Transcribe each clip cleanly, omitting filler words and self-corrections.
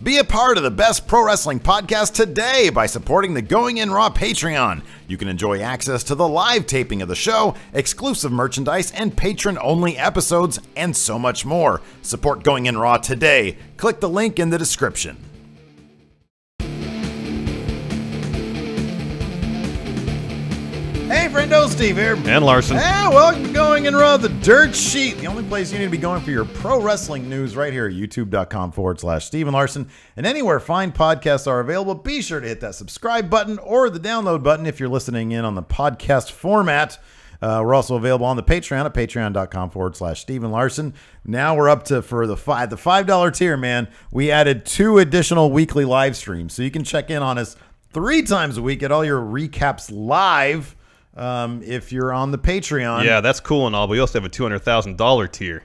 Be a part of the best pro wrestling podcast today by supporting the Going In Raw Patreon. You can enjoy access to the live taping of the show, exclusive merchandise, and patron-only episodes, and so much more. Support Going In Raw today. Click the link in the description. Hey, friendo, Steve here. And Larson. And welcome to Going In Raw, the dirt sheet. The only place you need to be going for your pro wrestling news right here at youtube.com/Steve and Larson. And anywhere fine podcasts are available, be sure to hit that subscribe button or the download button if you're listening in on the podcast format. We're also available on the Patreon at patreon.com/Steve and Larson. Now we're up to, for the $5 tier, man, we added 2 additional weekly live streams. So you can check in on us 3 times a week, at all your recaps live. If you're on the Patreon. Yeah, that's cool and all, but we also have a $200,000 tier.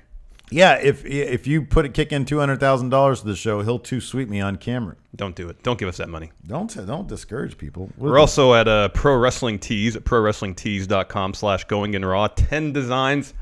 Yeah, if you kick in $200,000 to the show, he'll too sweet me on camera. Don't do it. Don't give us that money. Don't discourage people. We're also at Pro Wrestling Tees at prowrestlingtees.com/goinginraw. 10 designs.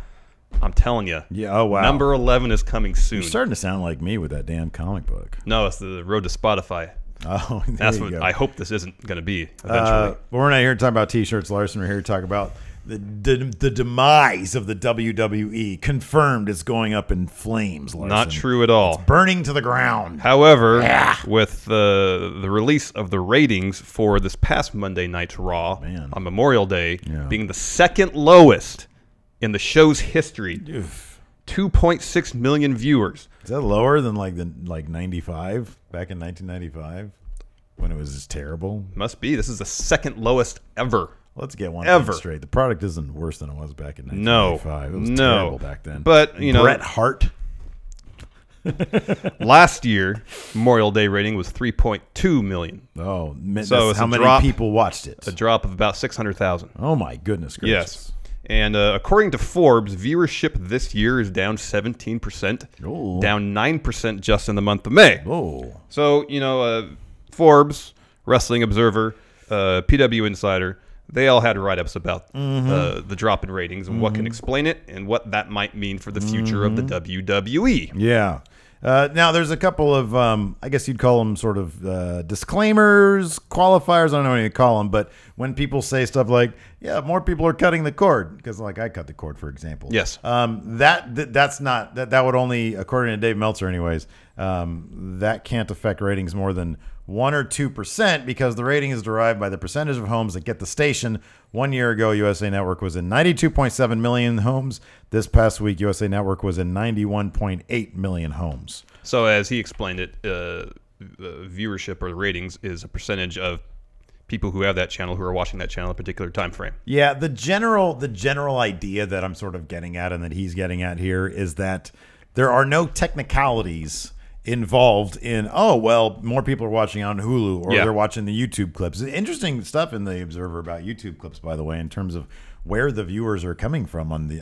I'm telling you. Yeah. Oh wow. Number 11 is coming soon. You're starting to sound like me with that damn comic book. No, it's the road to Spotify. Oh, that's what I hope this isn't going to be eventually. We're not here to talk about T-shirts, Larson. We're here to talk about the demise of the WWE. Confirmed, it's going up in flames, Larson. Not true at all. It's burning to the ground. However, with the release of the ratings for this past Monday night's Raw on Memorial Day being the second lowest in the show's history, 2.6 million viewers. Is that lower than like 95 back in 1995 when it was just terrible? Must be. This is the second lowest ever. Let's get one thing straight. The product isn't worse than it was back in 1995. It was terrible back then. But you know, Bret Hart. Last year, Memorial Day rating was 3.2 million. Oh, so how many people watched it? A drop of about 600,000. Oh my goodness gracious! Yes. And according to Forbes, viewership this year is down 17%, down 9% just in the month of May. Oh. So, you know, Forbes, Wrestling Observer, PW Insider, they all had write-ups about the drop in ratings and what can explain it and what that might mean for the future of the WWE. Yeah. Now, there's a couple of, I guess you'd call them sort of disclaimers, qualifiers. I don't know what you call them. But when people say stuff like, yeah, more people are cutting the cord, because like I cut the cord, for example. Yes. That's not, that would only, according to Dave Meltzer anyways, that can't affect ratings more than 1 or 2%, because the rating is derived by the percentage of homes that get the station. 1 year ago, USA Network was in 92.7 million homes. This past week, USA Network was in 91.8 million homes. So as he explained it, viewership or ratings is a percentage of people who have that channel who are watching that channel at a particular time frame. Yeah, the general idea that I'm sort of getting at and that he's getting at here is that there are no technicalities involved in, oh, well, more people are watching on Hulu or they're watching the YouTube clips. Interesting stuff in the Observer about YouTube clips, by the way, in terms of where the viewers are coming from on the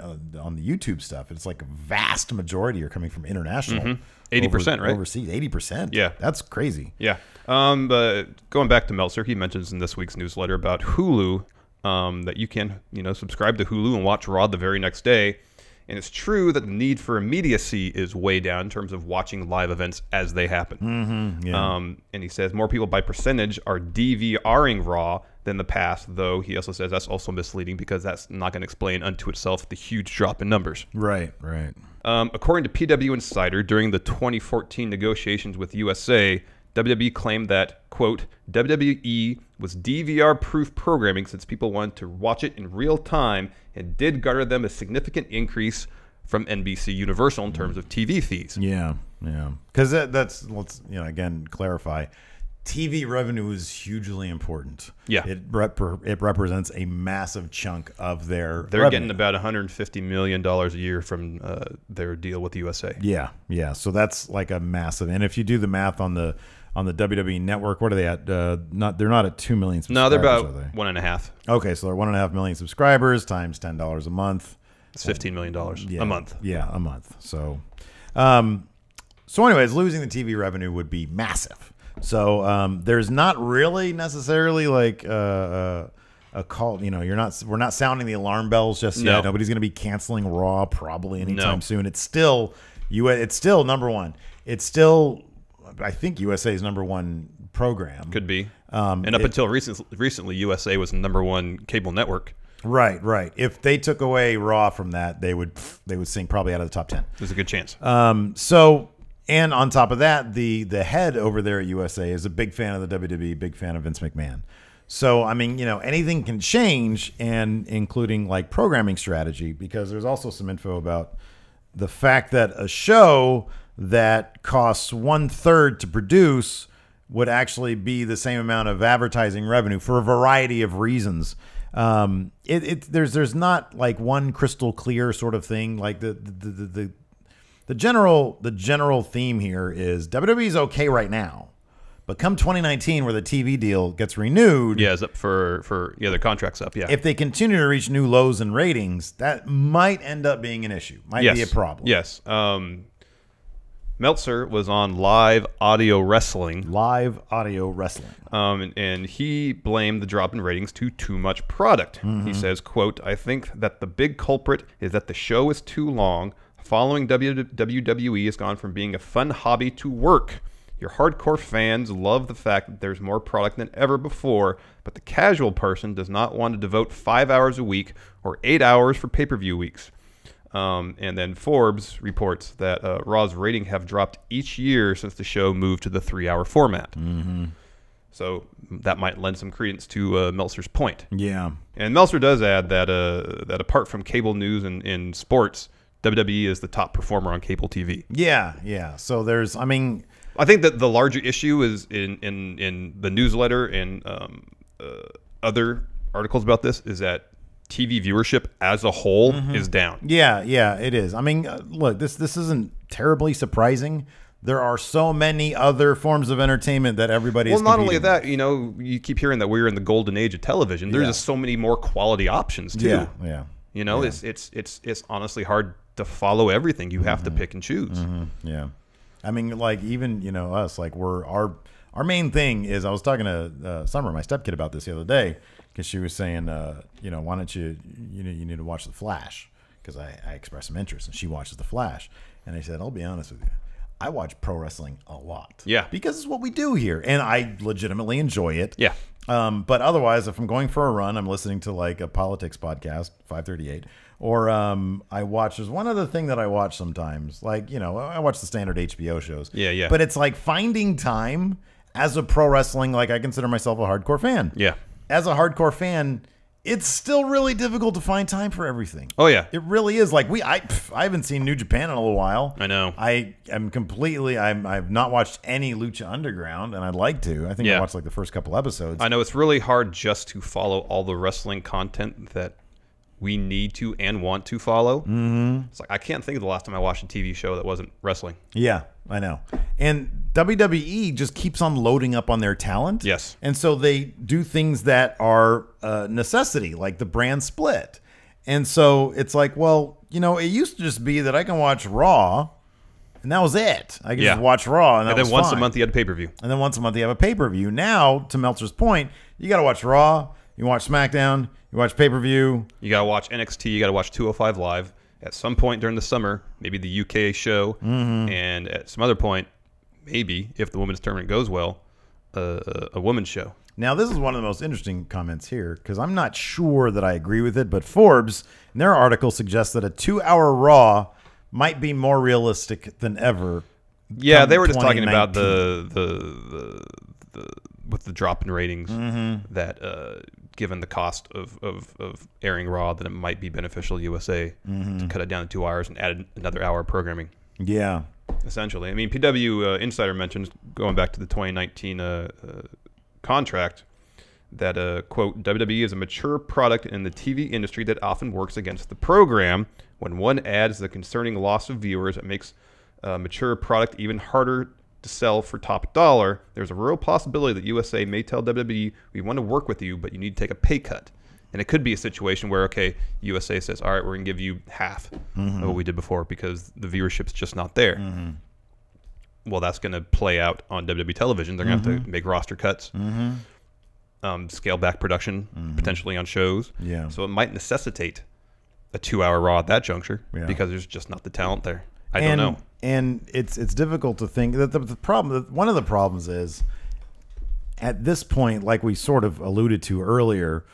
YouTube stuff. It's like a vast majority are coming from international. 80%, right? Overseas, 80%. Yeah. That's crazy. Yeah. But going back to Meltzer, he mentions in this week's newsletter about Hulu that you can, subscribe to Hulu and watch Raw the very next day. And it's true that the need for immediacy is way down in terms of watching live events as they happen. And he says more people by percentage are DVRing Raw than the past, though he also says that's also misleading because that's not going to explain unto itself the huge drop in numbers. Right. According to PW Insider, during the 2014 negotiations with USA, WWE claimed that, quote, WWE was DVR-proof programming since people wanted to watch it in real time and did garner them a significant increase from NBC Universal in terms of TV fees. Yeah. Because let's again clarify. TV revenue is hugely important. Yeah. It represents a massive chunk of their They're getting about $150 million a year from their deal with USA. Yeah. So that's like a massive. And if you do the math on the WWE Network, what are they at? They're not at 2 million subscribers. No, they're about 1.5. Okay, so they're 1.5 million subscribers times $10 a month. It's $15 million a month. Yeah, a month. So, anyways, losing the TV revenue would be massive. So there's not really necessarily like a call. We're not sounding the alarm bells just yet. Nobody's going to be canceling Raw probably anytime soon. It's still number one. It's still I think USA's #1 program. Could be. And up until recently, USA was the #1 cable network. Right, right. If they took away Raw from that, they would sink probably out of the top 10. There's a good chance. And on top of that, the head over there at USA is a big fan of the WWE, big fan of Vince McMahon. So, I mean, anything can change, and including like programming strategy, because there's also some info about the fact that a show that costs 1/3 to produce would actually be the same amount of advertising revenue for a variety of reasons. There's not like one crystal clear sort of thing. Like the general theme here is WWE's okay right now, but come 2019, where the TV deal gets renewed, it's up for the contract's up. Yeah, if they continue to reach new lows in ratings, that might end up being an issue. Might be a problem. Yes. Meltzer was on Live Audio Wrestling. Live Audio Wrestling. And he blamed the drop in ratings to too much product. He says, quote, "I think that the big culprit is that the show is too long. Following WWE has gone from being a fun hobby to work. Your hardcore fans love the fact that there's more product than ever before, but the casual person does not want to devote 5 hours a week or 8 hours for pay-per-view weeks." And then Forbes reports that Raw's rating have dropped each year since the show moved to the 3-hour format. So that might lend some credence to Meltzer's point. Yeah. And Meltzer does add that that apart from cable news and sports, WWE is the top performer on cable TV. Yeah, yeah. So there's, I think that the larger issue is in the newsletter and other articles about this is that TV viewership as a whole is down. Yeah, yeah, it is. I mean, look, this isn't terribly surprising. There are so many other forms of entertainment that everybody is not only that, you keep hearing that we're in the golden age of television. There's just so many more quality options too. Yeah, yeah. It's honestly hard to follow everything. You have to pick and choose. Yeah. I mean, like even, us, like our main thing is, I was talking to Summer, my stepkid, about this the other day, because she was saying, why don't you need to watch The Flash, because I expressed some interest, and she watches The Flash. And I said, I'll be honest with you, I watch pro wrestling a lot. Yeah. Because it's what we do here, and I legitimately enjoy it. Yeah. But otherwise, if I'm going for a run, I'm listening to like a politics podcast, 538, or I watch. There's one other thing that I watch sometimes, like I watch the standard HBO shows. Yeah, yeah. But it's like finding time as a pro wrestling. Like, I consider myself a hardcore fan. Yeah. As a hardcore fan, it's still really difficult to find time for everything. Oh yeah, it really is. Like I haven't seen New Japan in a little while. I know. I've not watched any Lucha Underground, and I'd like to. I think I watched like the first couple episodes. I know it's really hard just to follow all the wrestling content that we need to and want to follow. It's like I can't think of the last time I watched a TV show that wasn't wrestling. Yeah, I know. And WWE just keeps on loading up on their talent. Yes. And so they do things that are necessity, like the brand split. And so it's like, well, it used to just be that I can watch Raw, and that was it. I could just watch Raw, and then once a month you had a pay-per-view. And then once a month you have a pay-per-view. Now, to Meltzer's point, you got to watch Raw, you watch SmackDown, you watch pay-per-view. You got to watch NXT, you got to watch 205 Live. At some point during the summer, maybe the UK show, and at some other point, maybe, if the women's tournament goes well, a women's show. Now, this is one of the most interesting comments here, because I'm not sure that I agree with it, but Forbes, in their article, suggests that a 2-hour Raw might be more realistic than ever. Yeah, they were just talking about the with the drop in ratings, that given the cost of airing Raw, that it might be beneficial to USA to cut it down to 2 hours and add another hour of programming. Yeah. Essentially. I mean, PW Insider mentions, going back to the 2019 contract, that, quote, WWE is a mature product in the TV industry that often works against the program. When one adds the concerning loss of viewers, it makes a mature product even harder to sell for top dollar. There's a real possibility that USA may tell WWE, we want to work with you, but you need to take a pay cut. And it could be a situation where, okay, USA says, all right, we're going to give you half of what we did before because the viewership's just not there. Well, that's going to play out on WWE television. They're going to have to make roster cuts, scale back production, potentially on shows. Yeah. So it might necessitate a 2-hour Raw at that juncture because there's just not the talent there. I don't know. And it's difficult to think that the problem. One of the problems is at this point, like we sort of alluded to earlier,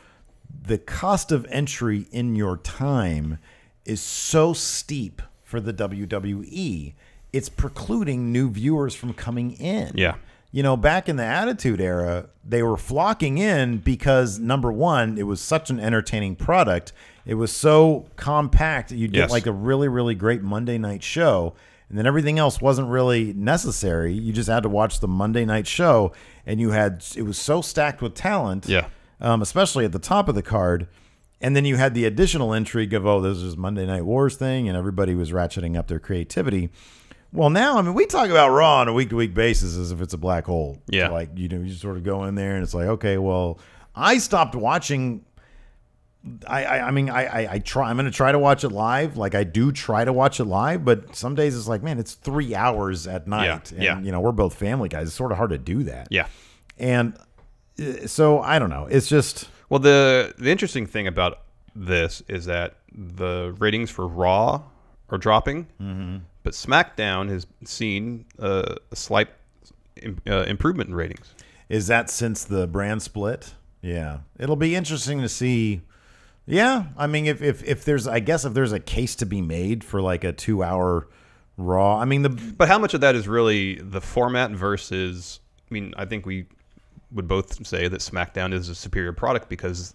the cost of entry in your time is so steep for the WWE. It's precluding new viewers from coming in. Yeah. You know, back in the Attitude Era, they were flocking in because, number one, it was such an entertaining product. It was so compact. You'd get like a really, really great Monday night show. And then everything else wasn't really necessary. You just had to watch the Monday night show. And it was so stacked with talent. Yeah. Especially at the top of the card. And then you had the additional intrigue of, this is Monday Night Wars thing. And everybody was ratcheting up their creativity. Well, now, I mean, we talk about Raw on a week-to-week basis as if it's a black hole. Yeah. Like, you just sort of go in there and it's like, okay, well, I stopped watching. I mean, I try. I'm going to try to watch it live. Like, I do try to watch it live, but some days it's like, man, it's 3 hours at night. Yeah. And, we're both family guys. It's sort of hard to do that. Yeah. And so, I don't know. It's just. Well, the interesting thing about this is that the ratings for Raw are dropping. Mm-hmm. But SmackDown has seen a slight improvement in ratings. Is that since the brand split? Yeah. It'll be interesting to see. Yeah. I mean, if there's a case to be made for like a 2-hour Raw. I mean, But how much of that is really the format versus, I mean, I think we would both say that SmackDown is a superior product because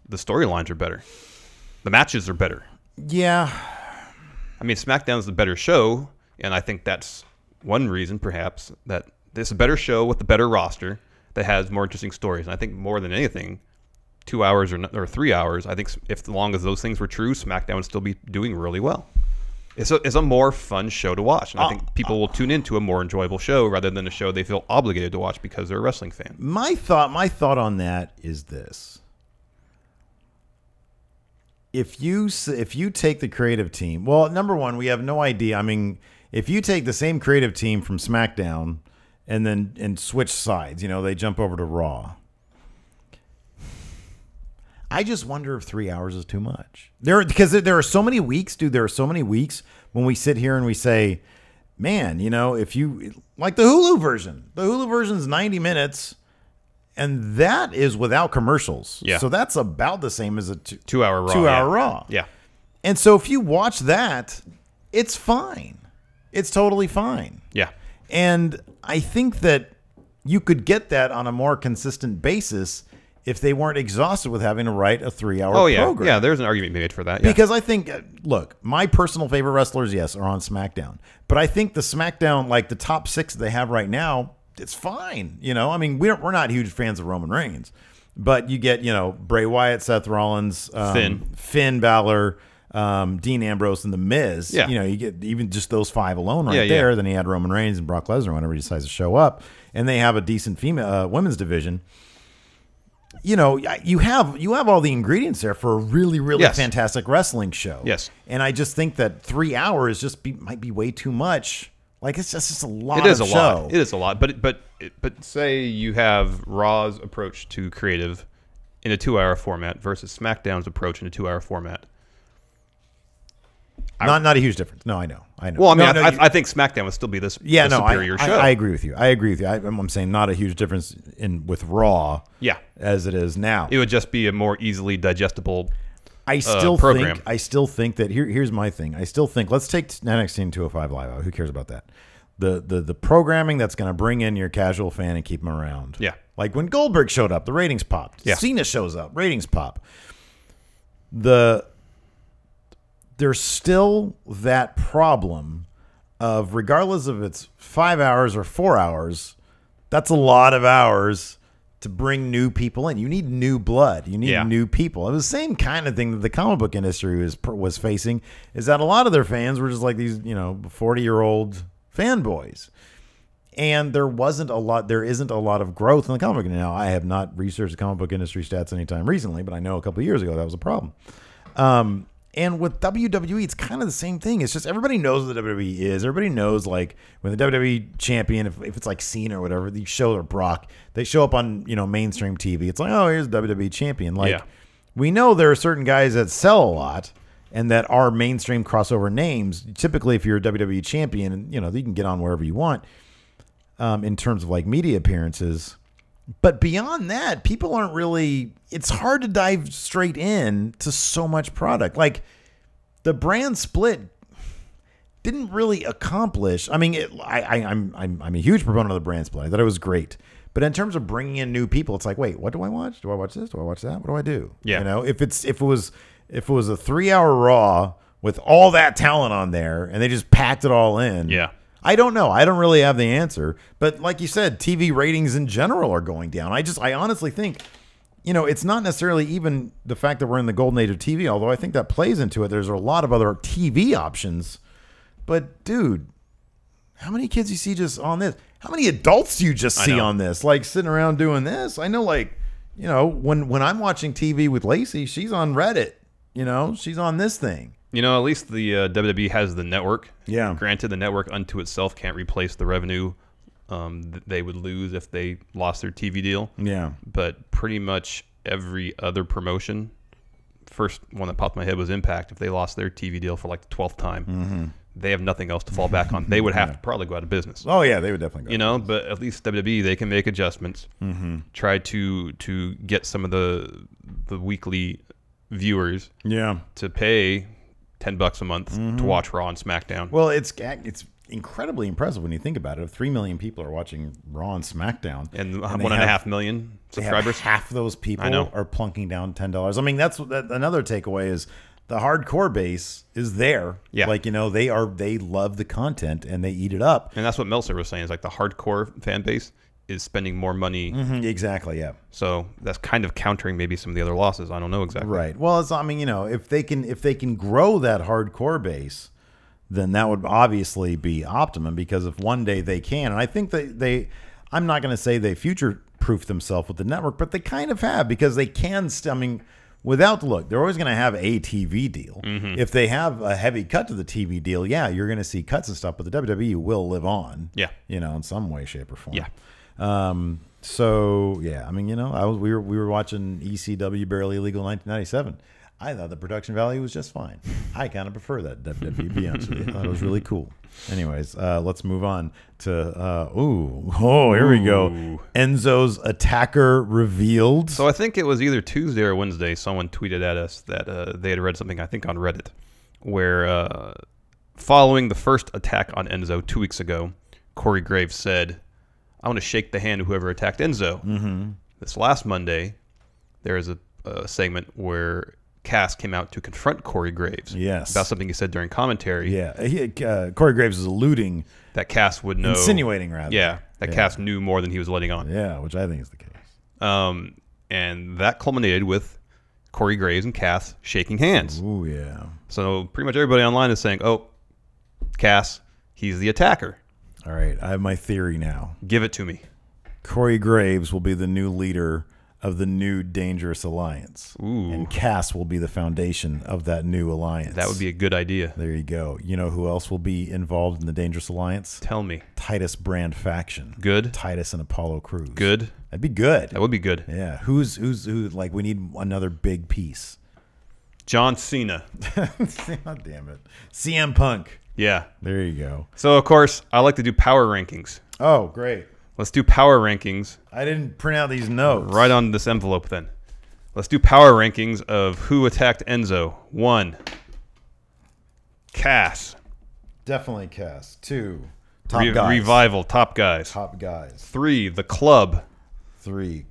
the storylines are better. The matches are better. Yeah. I mean, SmackDown's the better show, and I think that's one reason, perhaps, that it's a better show with a better roster that has more interesting stories. And I think more than anything, 2 hours or 3 hours, I think as long as those things were true, SmackDown would still be doing really well. It's a more fun show to watch, and I think people will tune into a more enjoyable show rather than a show they feel obligated to watch because they're a wrestling fan. My thought on that is this. If you take the creative team, well, number one, we have no idea. I mean, if you take the same creative team from SmackDown and switch sides, they jump over to Raw. I just wonder if 3 hours is too much. Because there are so many weeks, dude. There are so many weeks when we sit here and we say, man, if you like the Hulu version is 90 minutes. And that is without commercials. Yeah. So that's about the same as a 2-hour Raw. 2-hour Raw. Yeah. And so if you watch that, it's fine. It's totally fine. Yeah. And I think that you could get that on a more consistent basis if they weren't exhausted with having to write a 3-hour program. Yeah, there's an argument made for that. Yeah. Because I think, look, my personal favorite wrestlers, yes, are on SmackDown. But I think the SmackDown, like the top 6 that they have right now, it's fine. I mean, we're not huge fans of Roman Reigns, but you get, Bray Wyatt, Seth Rollins, Finn Balor, Dean Ambrose, and The Miz. Yeah. You get even just those 5 alone there. Then he had Roman Reigns and Brock Lesnar whenever he decides to show up, and they have a decent female women's division. You have all the ingredients there for a really, really fantastic wrestling show. Yes. And I just think that 3 hours might be way too much. Like, it's just a lot It is of a show. lot. It is a lot. But say you have Raw's approach to creative in a 2-hour format versus SmackDown's approach in a 2-hour format. Not a huge difference. No, I know. Well, I mean, I think SmackDown would still be this superior show. I agree with you. I'm saying not a huge difference with Raw. Yeah. As it is now. It would just be a more easily digestible program. I still think that here's my thing. I still think, let's take NXT and 205 Live out. Who cares about that? The programming that's going to bring in your casual fan and keep them around. Yeah. Like when Goldberg showed up, the ratings popped. Yeah. Cena shows up, ratings pop. There's still that problem of, regardless if it's 5 hours or 4 hours, that's a lot of hours to bring new people in. You need new blood. You need new people. It was the same kind of thing that the comic book industry was facing, is that a lot of their fans were just like these, 40-year-old fanboys. And there isn't a lot of growth in the comic book. Now, I have not researched the comic book industry stats anytime recently, but I know a couple of years ago that was a problem. And with WWE, it's kind of the same thing. It's just everybody knows what the WWE is. Everybody knows, like, when the WWE champion, if it's like Cena or whatever, they show, or Brock, they show up on, mainstream TV. It's like, oh, here's the WWE champion. Like, we know there are certain guys that sell a lot, and that are mainstream crossover names. Typically, if you're a WWE champion, and you can get on wherever you want in terms of like media appearances. But beyond that, people aren't really. It's hard to dive straight in to so much product. Like the brand split didn't really accomplish. I mean, I'm a huge proponent of the brand split. I thought it was great. But in terms of bringing in new people, it's like, wait, what do I watch? Do I watch this? Do I watch that? What do I do? Yeah. If it was a 3-hour Raw with all that talent on there and they just packed it all in. Yeah. I don't know. I don't really have the answer. But like you said, TV ratings in general are going down. I honestly think, it's not necessarily even the fact that we're in the golden age of TV, although I think that plays into it. There's a lot of other TV options. But, dude, how many kids you see just on this? How many adults do you just see on this? Like, sitting around doing this? I know, like, when I'm watching TV with Lacey, she's on Reddit. She's on this thing. At least the WWE has the network. Yeah. Granted, the network unto itself can't replace the revenue they would lose if they lost their TV deal. Yeah. But pretty much every other promotion, first one that popped in my head was Impact. If they lost their TV deal for like the 12th time, they have nothing else to fall back on. They would have to probably go out of business. Oh, yeah, they would definitely go out of business. But at least WWE, they can make adjustments, try to get some of the weekly viewers to pay $10 a month to watch Raw and SmackDown. Well, it's incredibly impressive when you think about it. If 3 million people are watching Raw and SmackDown, and 1.5 million subscribers, half those people are plunking down $10. I mean, that's another takeaway is the hardcore base is there. Yeah, like they love the content and they eat it up. And that's what Meltzer was saying is like the hardcore fan base is spending more money. Exactly, yeah. So that's kind of countering maybe some of the other losses. I don't know exactly. Right. Well, if they can grow that hardcore base, then that would obviously be optimum, because if one day they can, and I think that I'm not going to say they future-proof themselves with the network, but they kind of have, because they can, without the look, they're always going to have a TV deal. If they have a heavy cut to the TV deal, yeah, you're going to see cuts and stuff, but the WWE will live on. Yeah. In some way, shape, or form. Yeah. So yeah, I mean, we were watching ECW Barely Illegal 1997. I thought the production value was just fine. I kind of prefer that WWE, to be honest with you. I thought it was really cool. Anyways, let's move on to here we go. Enzo's attacker revealed. So I think it was either Tuesday or Wednesday. Someone tweeted at us that they had read something, I think on Reddit, where following the first attack on Enzo 2 weeks ago, Corey Graves said, "I want to shake the hand of whoever attacked Enzo." This last Monday, there is a segment where Cass came out to confront Corey Graves. Yes. About something he said during commentary. Yeah. Corey Graves is alluding. That Cass would know. Insinuating, rather. Yeah. That Cass knew more than he was letting on. Yeah, which I think is the case. And that culminated with Corey Graves and Cass shaking hands. Ooh, yeah. So pretty much everybody online is saying, oh, Cass, he's the attacker. All right. I have my theory now. Give it to me. Corey Graves will be the new leader of the new Dangerous Alliance. Ooh. And Cass will be the foundation of that new alliance. That would be a good idea. There you go. You know who else will be involved in the Dangerous Alliance? Tell me. Titus Brand faction. Good. Titus and Apollo Crews. Good. That'd be good. That would be good. Yeah. Who? Like, we need another big piece. John Cena. God damn it. CM Punk. Yeah. There you go. So, of course, I like to do power rankings. Oh, great. Let's do power rankings. I didn't print out these notes. Right on this envelope, then. Let's do power rankings of who attacked Enzo. 1, Cass. Definitely Cass. 2, Top Guys. Revival, Top Guys. Top Guys. 3, The Club. 3.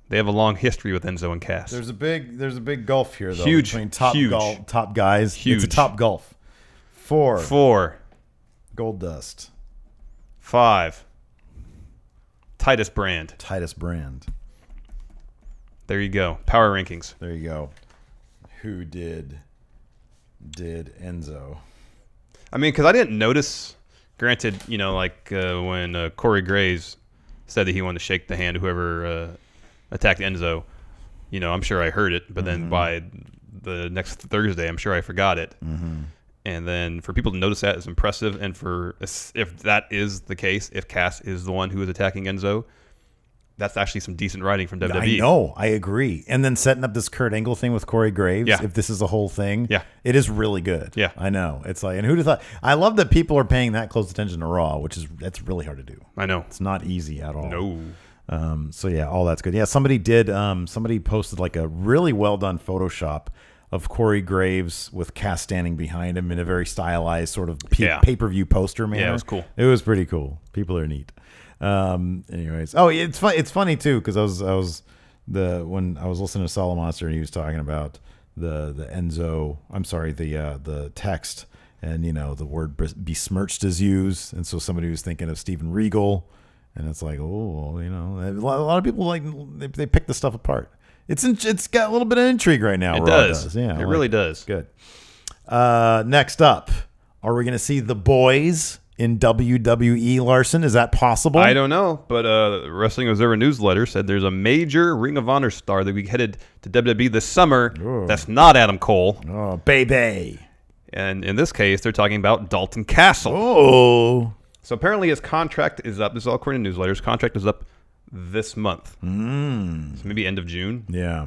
They have a long history with Enzo and Cass. There's a big gulf here, though. Huge. Between Top Guys. Huge. It's a top gulf. 4. Gold Dust. 5. Titus Brand. Titus Brand. There you go. Power rankings. There you go. Who did Enzo? I mean, because I didn't notice. Granted, like when Corey Graves said that he wanted to shake the hand of whoever attacked Enzo, I'm sure I heard it. But then by the next Thursday, I'm sure I forgot it. And then for people to notice that is impressive. And if that is the case, if Cass is the one who is attacking Enzo, that's actually some decent writing from WWE. I know, I agree. And then setting up this Kurt Angle thing with Corey Graves, if this is a whole thing, it is really good. Yeah, I know. It's like, and who'd have thought? I love that people are paying that close attention to Raw, that's really hard to do. I know. It's not easy at all. No. So yeah, all that's good. Yeah, somebody did. Somebody posted like a really well done Photoshop of Corey Graves with Cass standing behind him in a very stylized sort of pay-per-view poster manner. Yeah, it was cool. It was pretty cool. People are neat. Anyways, it's fun. It's funny too because when I was listening to Solid Monster and he was talking about the Enzo. I'm sorry, the text, and the word besmirched is used, and so somebody was thinking of Steven Regal, and it's like, oh, a lot of people they pick the stuff apart. It's got a little bit of intrigue right now. It does. Yeah, it really does. Good. Next up, are we going to see the boys in WWE, Larson? Is that possible? I don't know, but Wrestling Observer newsletter said there's a major Ring of Honor star that we headed to WWE this summer. Ooh. That's not Adam Cole. Oh, baby. And in this case, they're talking about Dalton Castle. Oh. So apparently his contract is up. This is all according to newsletters. Contract is up this month. So maybe end of June. Yeah.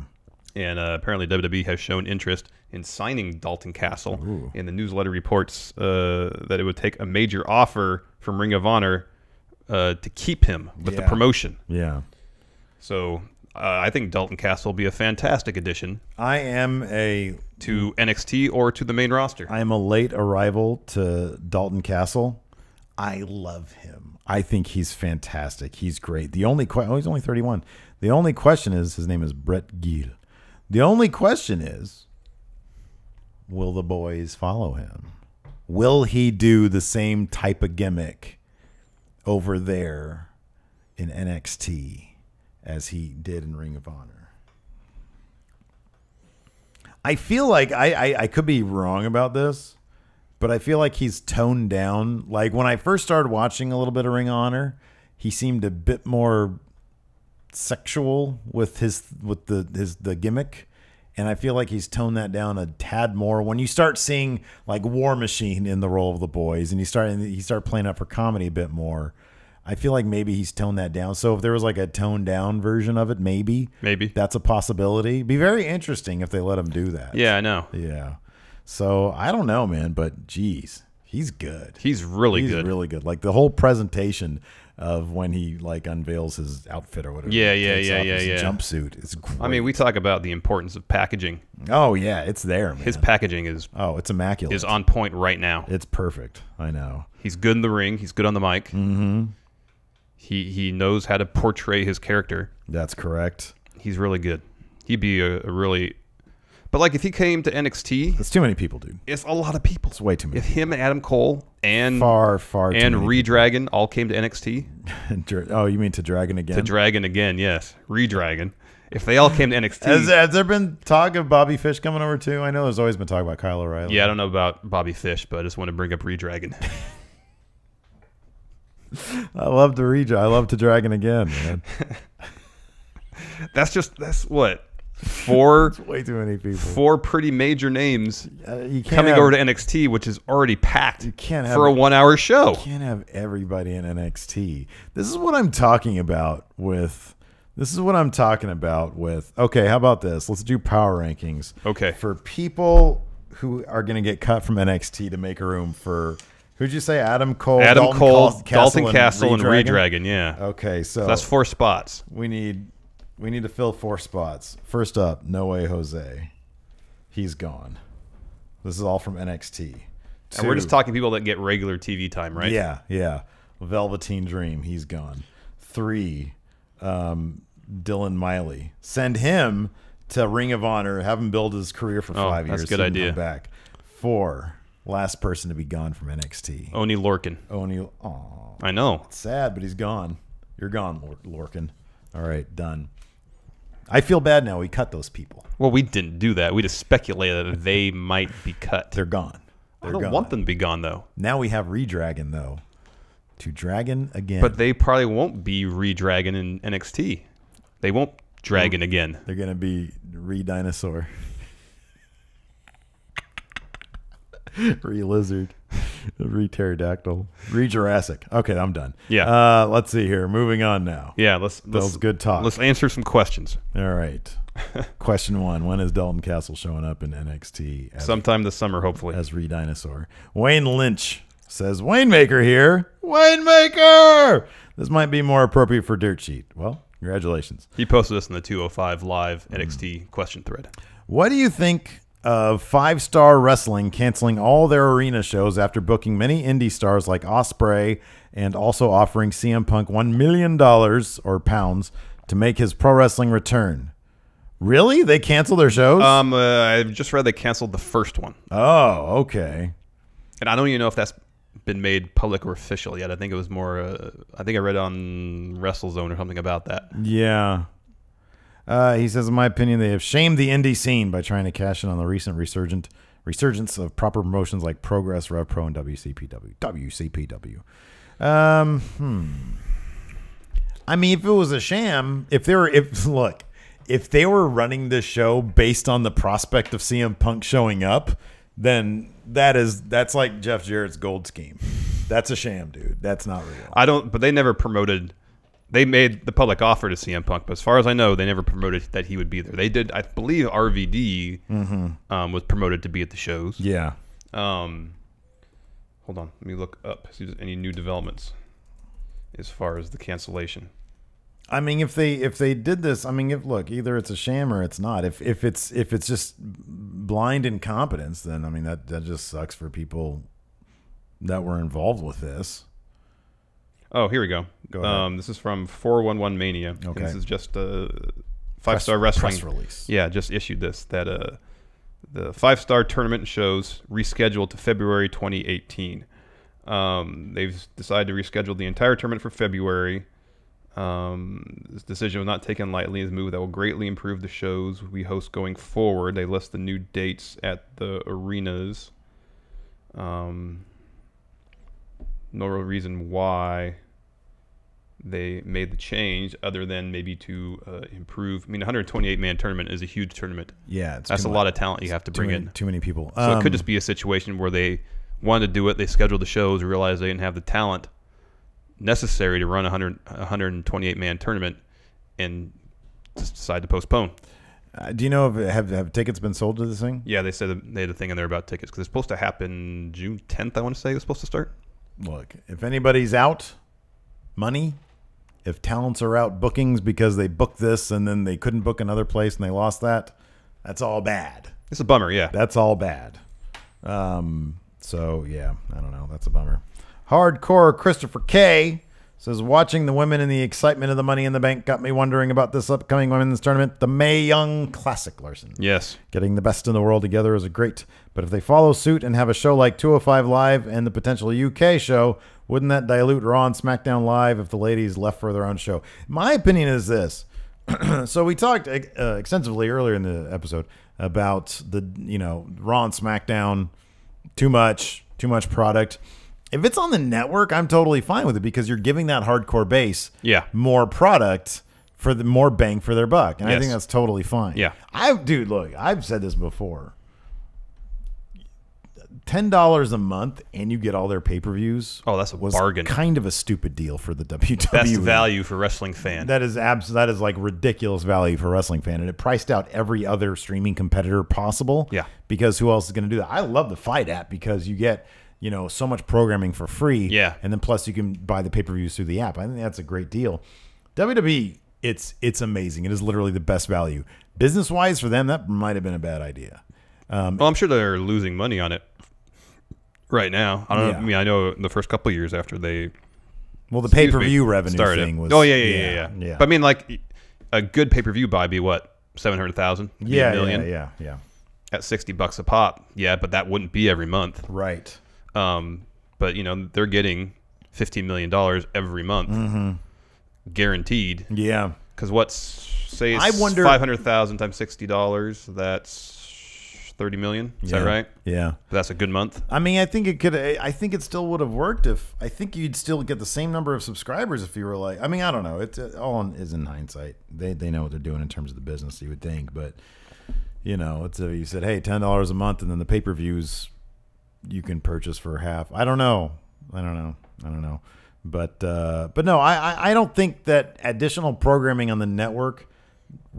And apparently WWE has shown interest in signing Dalton Castle. Ooh. And the newsletter reports that it would take a major offer from Ring of Honor to keep him with the promotion. Yeah. So I think Dalton Castle will be a fantastic addition. I am to NXT or to the main roster. I am a late arrival to Dalton Castle. I love him. I think he's fantastic. He's great. The only he's only 31. The only question is his name is Brett Gill. The only question is, will the boys follow him? Will he do the same type of gimmick over there in NXT as he did in Ring of Honor? I feel like I could be wrong about this, but I feel like he's toned down. Like when I first started watching a little bit of Ring of Honor, he seemed a bit more sexual with the gimmick, and I feel like he's toned that down a tad more when you start seeing like War Machine in the role of the boys, and he start playing up for comedy a bit more. I feel like maybe he's toned that down. So if there was like a toned down version of it, maybe that's a possibility. It'd be very interesting if they let him do that. Yeah, I know. Yeah. So I don't know, man, but geez, he's good. He's really good. He's really good. Like the whole presentation of when he like unveils his outfit or whatever. Yeah. Jumpsuit. It's great. I mean, we talk about the importance of packaging. Oh yeah, it's there, man. His packaging is it's immaculate. Is on point right now. It's perfect. I know. He's good in the ring. He's good on the mic. Mm-hmm. He knows how to portray his character. That's correct. He's really good. He'd be a really. But like if he came to NXT, that's too many people, dude. It's a lot of people. It's way too many. If him and Adam Cole and far and Redragon all came to NXT. Oh, you mean to Dragon again? To Dragon again, yes. Redragon. If they all came to NXT, has there been talk of Bobby Fish coming over too? I know there's always been talk about Kyle O'Reilly. Yeah, I don't know about Bobby Fish, but I just want to bring up Redragon. I love to Dragon again, man. That's what. It's way too many people. 4 pretty major names coming over to NXT, which is already packed for a 1-hour show. You can't have everybody in NXT. This is what I'm talking about with. Okay, how about this? Let's do power rankings. Okay. For people who are going to get cut from NXT to make room for. Who'd you say? Adam Cole, Dalton Castle, and Redragon. Yeah. Okay, so that's 4 spots. We need to fill 4 spots. First up, No Way Jose. He's gone. This is all from NXT. And we're just talking people that get regular TV time, right? Yeah. Velveteen Dream. He's gone. 3, Dylan Miley. Send him to Ring of Honor. Have him build his career for 5 years. That's a good idea. Come back. 4. Last person to be gone from NXT. Oni Lorcan. Oh, I know. It's sad, but he's gone. You're gone, Lorcan. All right, done. I feel bad now. We cut those people. Well, we didn't do that. We just speculated that they might be cut. They're gone. I don't want them to be gone, though. Now we have Redragon, though. To Dragon again. But they probably won't be Redragon in NXT. They won't Dragon again. They're going to be Re-Dinosaur. Re-Lizard. Re-pterodactyl. Re-Jurassic. Okay, I'm done. Yeah. Let's see here. Moving on now. Yeah, That was good talk. Let's answer some questions. All right. Question 1. When is Dalton Castle showing up in NXT? Sometime this summer, hopefully. As Re-Dinosaur. Wayne Lynch says, Wayne-Maker here. Wayne-Maker! This might be more appropriate for Dirt Sheet. Well, congratulations. He posted this in the 205 Live NXT question thread. What do you think of 5-Star Wrestling canceling all their arena shows after booking many indie stars like Ospreay and also offering CM Punk $1 million or pounds to make his pro wrestling return? Really? They canceled their shows? I just read they canceled the first one. Oh, okay. And I don't even know if that's been made public or official yet. I think it was more, I think I read on WrestleZone or something about that. Yeah. He says, in my opinion, they have shamed the indie scene by trying to cash in on the recent resurgence of proper promotions like Progress, Rev Pro, and WCPW. I mean, if it was a sham, if they were running this show based on the prospect of CM Punk showing up, then that's like Jeff Jarrett's gold scheme. That's a sham, dude. That's not real. But they never promoted. They made the public offer to CM Punk, but as far as I know, they never promoted that he would be there. They did, I believe, RVD was promoted to be at the shows. Yeah. Hold on, let me look up. See if there's any new developments as far as the cancellation. I mean, if they did this, I mean, either it's a sham or it's not. If it's just blind incompetence, then I mean that just sucks for people that were involved with this. Oh, here we go. Go ahead. This is from 411 Mania. Okay. This is just a 5-Star Wrestling press release. Yeah, just issued this that the 5-Star tournament shows rescheduled to February 2018. They've decided to reschedule the entire tournament for February. This decision was not taken lightly. It's a move that will greatly improve the shows we host going forward. They list the new dates at the arenas. No real reason why they made the change other than maybe to improve. I mean, a 128-man tournament is a huge tournament. Yeah. That's a lot of talent you have to bring in. Too many people. So it could just be a situation where they wanted to do it. They scheduled the shows, realized they didn't have the talent necessary to run a 128-man tournament, and just decide to postpone. Do you know if have tickets been sold to this thing? Yeah, they said they had a thing in there about tickets because it's supposed to happen June 10th. I want to say it was supposed to start. Look, if anybody's out money, if talents are out bookings because they booked this and then they couldn't book another place and they lost that's all bad. It's a bummer, yeah. That's all bad. So yeah, I don't know. That's a bummer. Hardcore Christopher K says, watching the women and the excitement of the Money in the Bank got me wondering about this upcoming women's tournament, the Mae Young Classic, Larson. Yes. Getting the best in the world together is great, but if they follow suit and have a show like 205 Live and the potential UK show, wouldn't that dilute Raw and SmackDown Live if the ladies left for their own show? My opinion is this. So we talked extensively earlier in the episode about the, Raw and SmackDown, too much product. If it's on the network, I'm totally fine with it because you're giving that hardcore base more product for the more bang for their buck. And I think that's totally fine. Yeah. Look, I've said this before. $10 a month and you get all their pay-per-views. Oh, that's a bargain. Kind of a stupid deal for the WWE. Best value for wrestling fan. That is like ridiculous value for a wrestling fan, and it priced out every other streaming competitor possible. Yeah. Because who else is going to do that? I love the Fight app because you get so much programming for free. Yeah. And then plus you can buy the pay-per-views through the app. I think that's a great deal. WWE, it's amazing. It is literally the best value. Business-wise for them, that might have been a bad idea. Well, I'm sure they're losing money on it right now. I don't know. I mean, I know the first couple of years after they the pay-per-view revenue thing was. Oh, yeah. But I mean, like a good pay-per-view buy be what? 700,000? Yeah, million? Yeah. At $60 a pop. Yeah, but that wouldn't be every month. Right. But they're getting $15 million every month, guaranteed. Yeah. Because say it's 500,000 times $60. That's $30 million. Is that right? Yeah. That's a good month. I mean, I think it still would have worked I think you'd still get the same number of subscribers if you were like. I mean, I don't know. It all is in hindsight. They know what they're doing in terms of the business. You would think, but you said, hey, $10 a month, and then the pay-per-views you can purchase for half. I don't know. But no, I don't think that additional programming on the network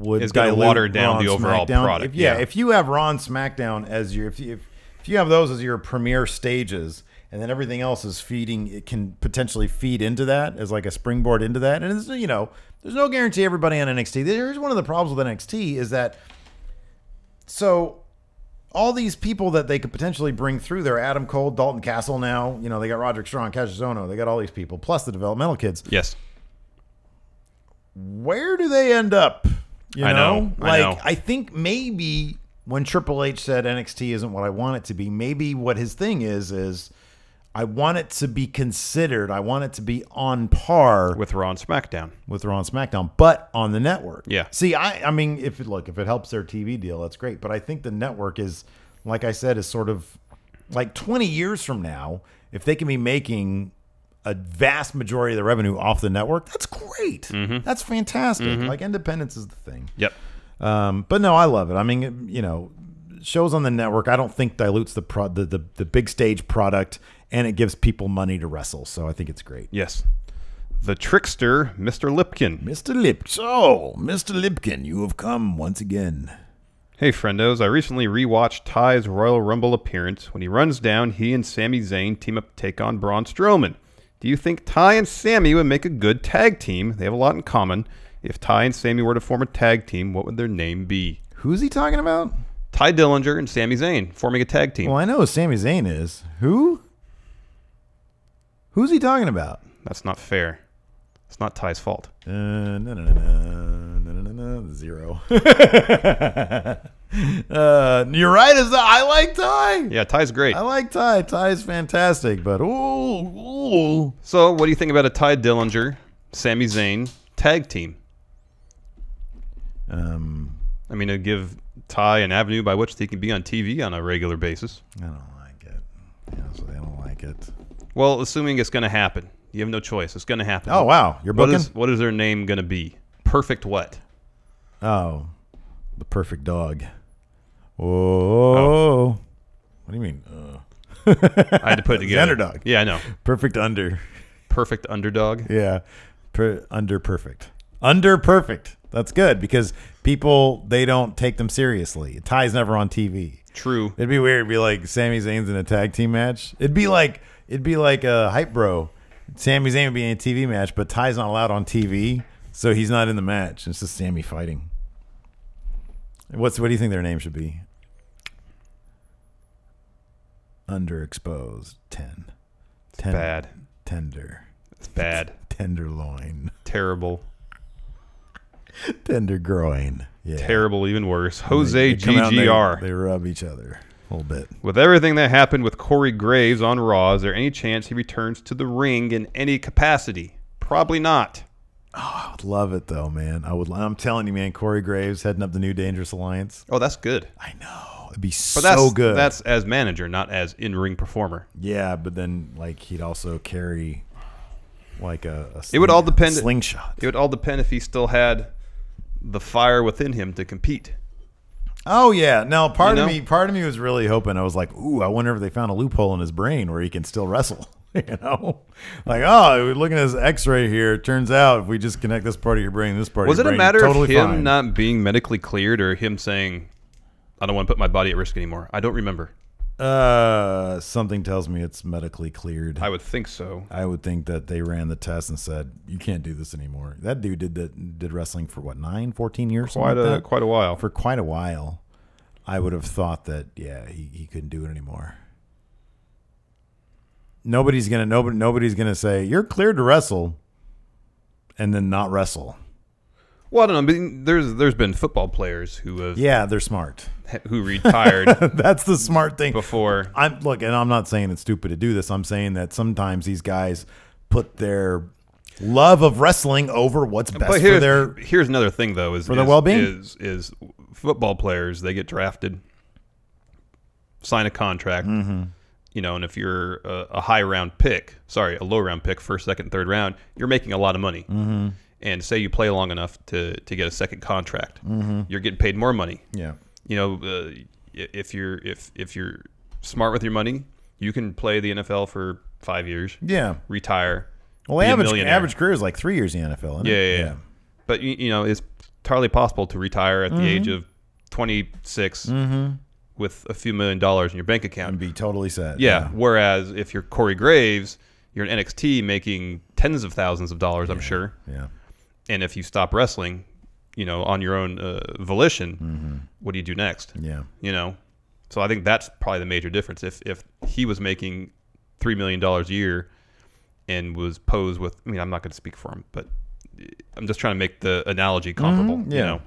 is going to water down the overall product. If you have Raw and SmackDown as your if you have those as your premier stages, and then everything else is feeding, it can potentially feed into that as like a springboard into that. And it's, there's no guarantee everybody on NXT. Here's one of the problems with NXT is that all these people that they could potentially bring through there, Adam Cole, Dalton Castle now, they got Roderick Strong, Cassius Ohno, they got all these people, plus the developmental kids. Yes. Where do they end up? I know. I think maybe when Triple H said NXT isn't what I want it to be, maybe what his thing is I want it to be considered. I want it to be on par with Raw and SmackDown. But on the network. Yeah. See, I mean, if it helps their TV deal, that's great. But I think the network is, like I said, is sort of like 20 years from now, if they can be making a vast majority of the revenue off the network, that's great. Mm-hmm. That's fantastic. Like, independence is the thing. Yep. But no, I love it. I mean, shows on the network, I don't think dilutes the big stage product, and it gives people money to wrestle. So I think it's great. Yes. The trickster, Mr. Lipkin. Mr. Lipkin, you have come once again. Hey, friendos. I recently rewatched Ty's Royal Rumble appearance. When he runs down, he and Sami Zayn team up to take on Braun Strowman. Do you think Ty and Sami would make a good tag team? They have a lot in common. If Ty and Sami were to form a tag team, what would their name be? Who's he talking about? Ty Dillinger and Sami Zayn forming a tag team. Well, I know who Sami Zayn is. Who? Who's he talking about? That's not fair. It's not Ty's fault. No. 0. You're right. I like Ty. Yeah, Ty's great. I like Ty. Ty's fantastic. But ooh. So, what do you think about a Ty Dillinger, Sami Zayn tag team? I mean, it'd give Ty an avenue by which they can be on TV on a regular basis. I don't like it. Yeah, so they don't like it. Well, assuming it's going to happen. You have no choice. It's going to happen. Oh, wow. You're booking? What is their name going to be? Perfect what? Oh, the perfect dog. Whoa. What do you mean? I had to put it together. Underdog. Yeah, I know. Perfect under. Perfect underdog? Yeah. Under perfect. Under perfect. That's good because people, they don't take them seriously. Ty's never on TV. True. It'd be weird. It'd be like Sami Zayn's in a tag team match. It'd be like a Hype Bro. Sami Zayn would be in a TV match, but Ty's not allowed on TV, so he's not in the match. It's just Sami fighting. What do you think their name should be? Underexposed 10. Bad. Tender. It's bad. Tenderloin. Terrible. Tender groin. Yeah. Terrible, even worse. Jose they GGR. They rub each other a little bit. With everything that happened with Corey Graves on Raw, is there any chance he returns to the ring in any capacity? Probably not. Oh, I would love it though, man. I'm telling you, man. Corey Graves heading up the New Dangerous Alliance. Oh, that's good. I know. It'd be but good. That's as manager, not as in-ring performer. Yeah, but then he'd also carry a it would all depend. Slingshot. It would all depend if he still had the fire within him to compete. Oh yeah. Now part of me was really hoping. I was like, ooh, I wonder if they found a loophole in his brain where he can still wrestle. We're looking at his X-ray here. It turns out if we just connect this part of your brain, this part of your brain, was it a matter totally of him fine. Not being medically cleared, or him saying, "I don't want to put my body at risk anymore"? I don't remember. Something tells me it's medically cleared. I would think so. I would think that they ran the test and said, you can't do this anymore. That dude did wrestling for what, 14 years? Quite a while. For quite a while. I would have thought that, yeah, he couldn't do it anymore. Nobody's gonna say, you're cleared to wrestle and then not wrestle. Well, I don't know. But there's been football players who have they're smart. Who retired. That's the smart thing. Before and I'm not saying it's stupid to do this. I'm saying that sometimes these guys put their love of wrestling over what's best for their. Here's another thing though: is their well-being. Is football players, they get drafted, sign a contract, and if you're a low round pick, first, second, third round, you're making a lot of money. And say you play long enough to get a second contract, you're getting paid more money. Yeah. If you're smart with your money, You can play the NFL for 5 years. Yeah. Retire. Well, average career is like 3 years in the NFL. Isn't it? Yeah. But it's entirely possible to retire at the age of 26 with a few $1 million in your bank account and be totally set. Yeah. Whereas if you're Corey Graves, you're in NXT making tens of thousands of dollars, I'm sure. Yeah. And if you stop wrestling, on your own volition, what do you do next? Yeah. So I think that's probably the major difference. If he was making $3 million a year and was posed with, I'm not going to speak for him, but I'm just trying to make the analogy comparable. Yeah.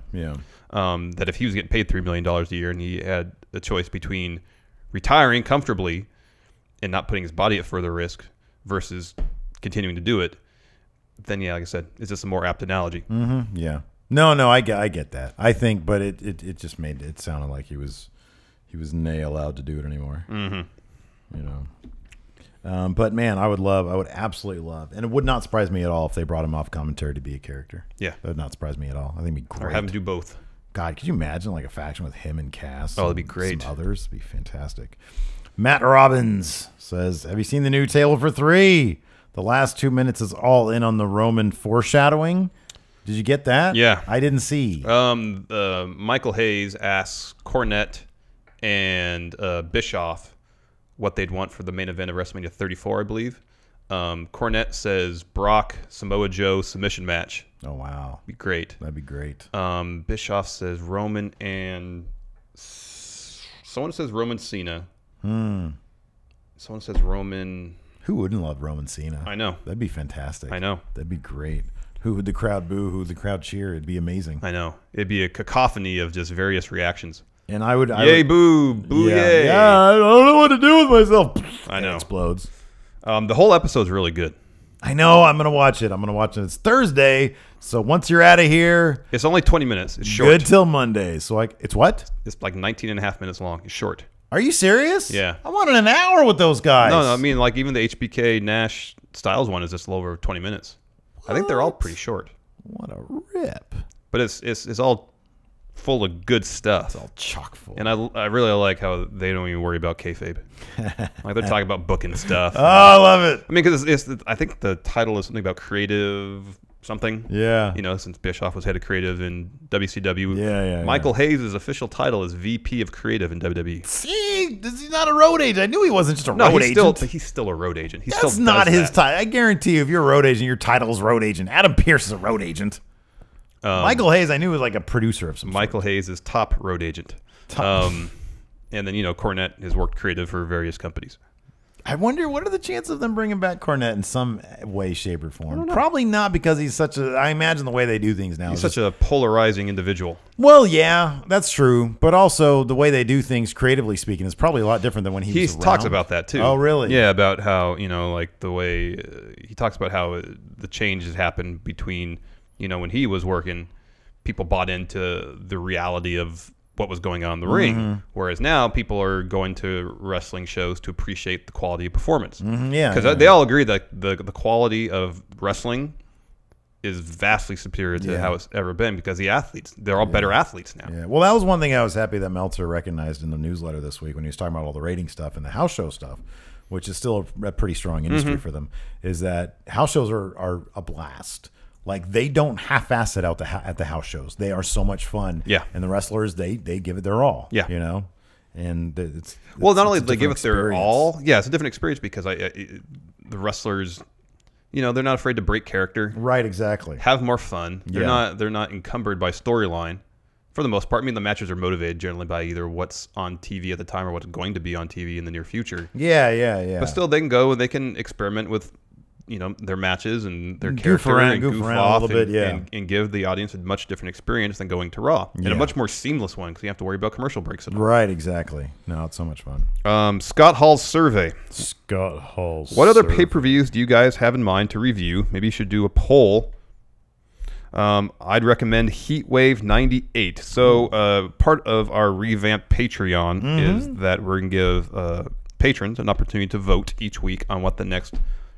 That if he was getting paid $3 million a year and he had a choice between retiring comfortably and not putting his body at further risk versus continuing to do it, then like I said, it's just a more apt analogy. Yeah. No, I get that. I think, but it just made it sounded like he was allowed to do it anymore. But man, I would absolutely love, and it would not surprise me at all if they brought him off commentary to be a character. Yeah, that would not surprise me at all. I think it'd be great. Or have him do both. God, could you imagine like a faction with him and Cass? Oh, that'd be great. Some others, it'd be fantastic. Matt Robbins says, "Have you seen the new Table for 3? The last 2 minutes is all in on the Roman foreshadowing. Did you get that? Yeah, I didn't see." Michael Hayes asks Cornette and Bischoff what they'd want for the main event of WrestleMania 34, I believe. Cornette says Brock, Samoa Joe submission match. Oh, wow. Be great. That'd be great. Bischoff says Roman and someone says Roman Cena. Someone says Roman. Who wouldn't love Roman Cena? I know. That'd be fantastic. I know. That'd be great. Who would the crowd boo? Who would the crowd cheer? It'd be amazing. I know. It'd be a cacophony of just various reactions. And I would... Yay, boo. Boo, yay. Yeah, I don't know what to do with myself. I know. It explodes. The whole episode's really good. I know. I'm going to watch it. It's Thursday, so once you're out of here... It's only 20 minutes. It's short. Good till Monday. So it's what? It's like 19 and a half minutes long. It's short. Are you serious? Yeah. I wanted an hour with those guys. No, I mean, like even the HBK Nash Styles one is just a little over 20 minutes. What? I think they're all pretty short. What a rip. But it's all full of good stuff. It's all chock full. And I really like how they don't even worry about kayfabe. Like they're talking about booking stuff. Oh, I love it. I mean, because I think the title is something about creative something. Yeah. Since Bischoff was head of creative in WCW. Yeah. Michael Hayes' official title is VP of Creative in WWE. See, he's not a road agent. I knew he wasn't just a road agent. He's still a road agent. That's not his title. I guarantee you, if you're a road agent, your title is road agent. Adam Pearce is a road agent. Michael Hayes, I knew, was like a producer of some sort. Michael Hayes is top road agent. And then, Cornette has worked creative for various companies. I wonder, what are the chances of them bringing back Cornette in some way, shape, or form? Probably not, because he's such a... I imagine the way they do things now. He's such a polarizing individual. Well, yeah, that's true. But also, the way they do things, creatively speaking, is probably a lot different than when he was around. He talks about that, too. Oh, really? Yeah, about how, like the way... he talks about how the changes happened between, when he was working, people bought into the reality of what was going on in the ring, whereas now people are going to wrestling shows to appreciate the quality of performance. Because they all agree that the quality of wrestling is vastly superior to how it's ever been, because they're all better athletes now. Yeah. Well, that was one thing I was happy that Meltzer recognized in the newsletter this week when he was talking about all the rating stuff and the house show stuff, which is still a pretty strong industry for them, is that house shows are a blast. Like, they don't half-ass it out at the house shows. They are so much fun. Yeah. And the wrestlers, they give it their all. Yeah. And it's not only do they give it their all. Yeah, it's a different experience because the wrestlers, they're not afraid to break character. Right. Exactly. Have more fun. They're not encumbered by storyline. For the most part, I mean, the matches are motivated generally by either what's on TV at the time or what's going to be on TV in the near future. Yeah. But still, they can go and they can experiment with their matches and their character and goof off a little bit, and give the audience a much different experience than going to Raw, and a much more seamless one because you have to worry about commercial breaks at all. Right, exactly. No, it's so much fun. Scott Hall's survey. What other survey. pay-per-views do you guys have in mind to review? Maybe you should do a poll. I'd recommend Heatwave 98. So part of our revamped Patreon is that we're going to give patrons an opportunity to vote each week on what the next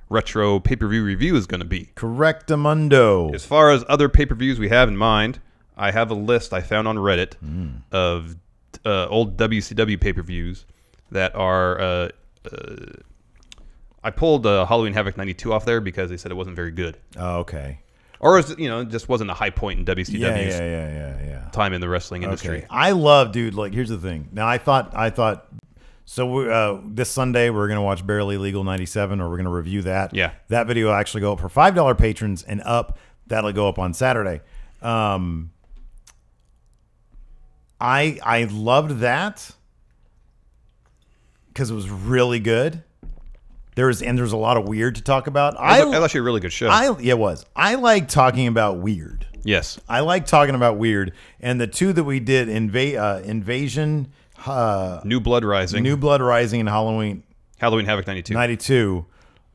retro pay-per-view review is going to be. Correctamundo. As far as other pay-per-views we have in mind, I have a list I found on Reddit of old WCW pay-per-views that are I pulled Halloween Havoc 92 off there because they said it wasn't very good. Oh, okay. Or it just wasn't a high point in WCW's time in the wrestling industry. Okay. I love, dude. Like, here's the thing. Now, I thought. So this Sunday we're gonna watch Barely Legal 97, or we're gonna review that. Yeah. That video will actually go up for $5 patrons and up. That'll go up on Saturday. I loved that because it was really good. There's a lot of weird to talk about. It was actually a really good show. It was. I like talking about weird. Yes. I like talking about weird. And the two that we did, Invasion, New Blood Rising, and Halloween Havoc 92,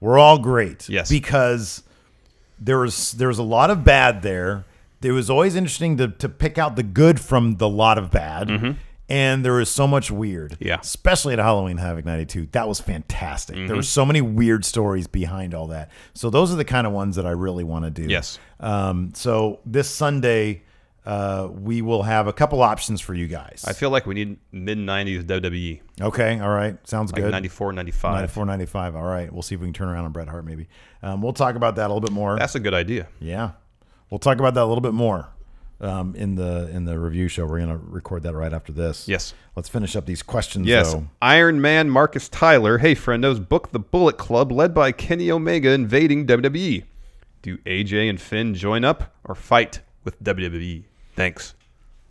were all great. Yes. Because there was a lot of bad there. It was always interesting to pick out the good from the lot of bad. Mm-hmm. And there was so much weird. Yeah. Especially at Halloween Havoc 92. That was fantastic. Mm-hmm. There were so many weird stories behind all that. So those are the kind of ones that I really want to do. Yes. So this Sunday, we will have a couple options for you guys. I feel like we need mid-90s WWE. Okay. All right. Sounds good. 94, 95. 94, 95. All right. We'll see if we can turn around on Bret Hart maybe. We'll talk about that a little bit more. That's a good idea. Yeah. We'll talk about that a little bit more. In the review show. We're going to record that right after this. Yes. Let's finish up these questions, yes. though. Iron Man Marcus Tyler. Hey, friendos. Book the Bullet Club led by Kenny Omega invading WWE. Do AJ and Finn join up or fight with WWE? Thanks.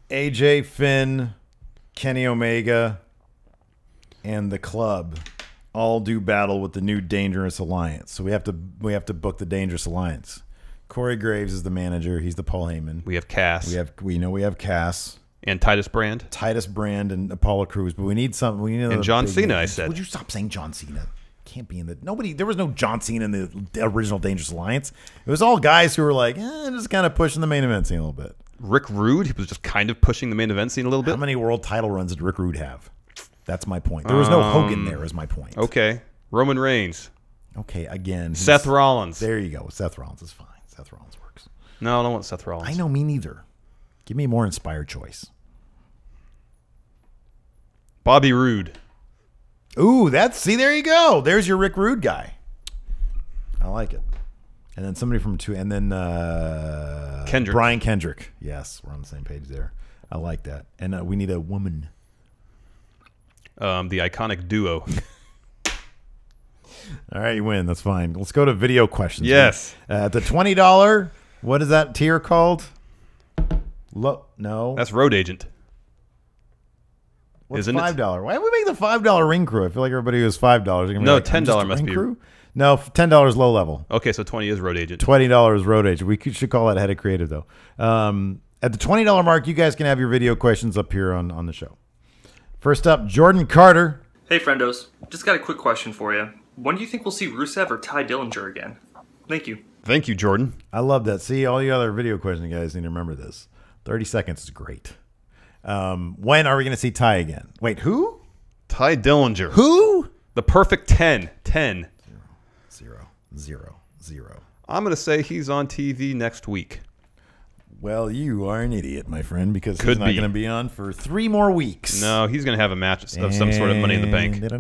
AJ, Finn, Kenny Omega, and the club all do battle with the new Dangerous Alliance. So we have to book the Dangerous Alliance. Corey Graves is the manager. He's the Paul Heyman. We have Cass. We have Cass and Titus Brand. And Apollo Crews. But we need something. We need and John Cena. I said. Would you stop saying John Cena? Can't be in the nobody. There was no John Cena in the original Dangerous Alliance. It was all guys who were like, just kind of pushing the main event scene a little bit. Rick Rude. He was just kind of pushing the main event scene a little bit. How many world title runs did Rick Rude have? That's my point. There was no Hogan there. Is my point. Okay. Roman Reigns. Okay. Again. Seth Rollins. There you go. Seth Rollins is fine. Seth Rollins works. No, I don't want Seth Rollins. I know, me neither. Give me a more inspired choice. Bobby Roode. Ooh, there you go. There's your Rick Rude guy. I like it. And then somebody from Kendrick. Brian Kendrick. Yes, we're on the same page there. I like that. And we need a woman. The iconic duo. All right, you win. That's fine. Let's go to video questions. Yes. The $20, what is that tier called? No. That's Road Agent. What's Isn't $5? Why don't we make the $5 ring crew? I feel like everybody who's $5. No, $10 must be. Crew? No, $10 low level. Okay, so 20 is Road Agent. $20 Road Agent. We should call that Head of Creative, though. At the $20 mark, you guys can have your video questions up here on the show. First up, Jordan Carter. Hey, friendos. Just got a quick question for you. When do you think we'll see Rusev or Ty Dillinger again? Thank you. Thank you, Jordan. I love that. See, all you other video questions, guys need to remember this. 30 seconds is great. When are we going to see Ty again? Wait, who? Ty Dillinger. Who? The perfect 10. 10. 0, 0, 0. I'm going to say he's on TV next week. Well, you are an idiot, my friend, because he's not going to be on for 3 more weeks. No, he's going to have a match of some sort of Money in the Bank. I